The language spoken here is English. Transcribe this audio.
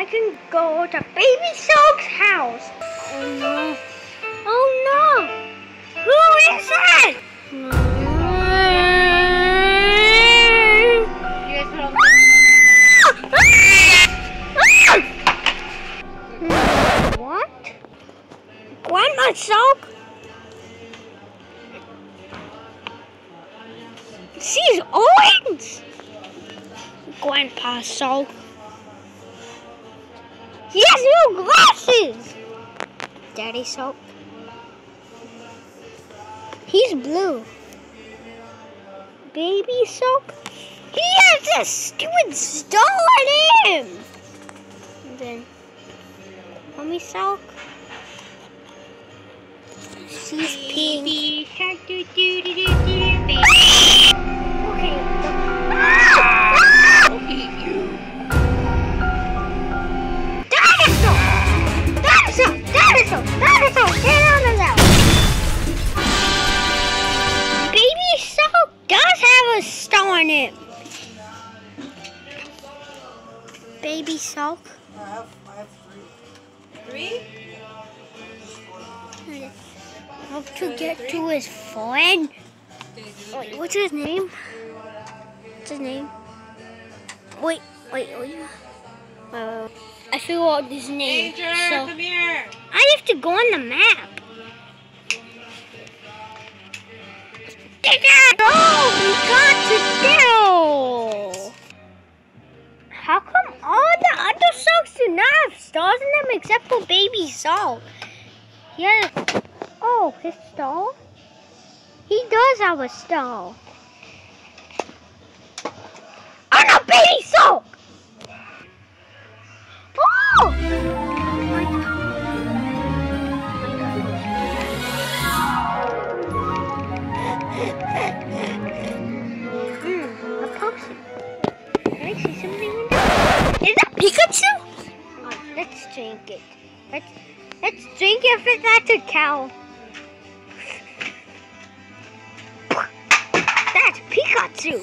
I can go to Baby Soak's house. Oh no. Oh no. Who is it? What? Grandma Soak? She's orange! Grandpa Soak. He has new glasses! Daddy Soak. He's blue. Baby Soak. He has a stupid star on him! And then, Mommy Soak. She's pink. Okay. I'll eat you. Dinosaur! Dinosaur! Dinosaur! Dinosaur! Get out of there! Baby Soak does have a star on it. Baby Soak. I have three. Three? Hope to get to his friend. Wait, what's his name? What's his name? Wait. I forgot his name. Danger, so come here. I have to go on the map. Oh, we got to do. How come all the other Soaks do not have stars in them except for Baby Soak? Yeah. Oh, his star? He does have a star. Oh no, Baby Soak! Oh! A potion. Can I see something in there? Is that Pikachu? Oh, let's drink it. Let's drink it if that's a cow. That's Pikachu.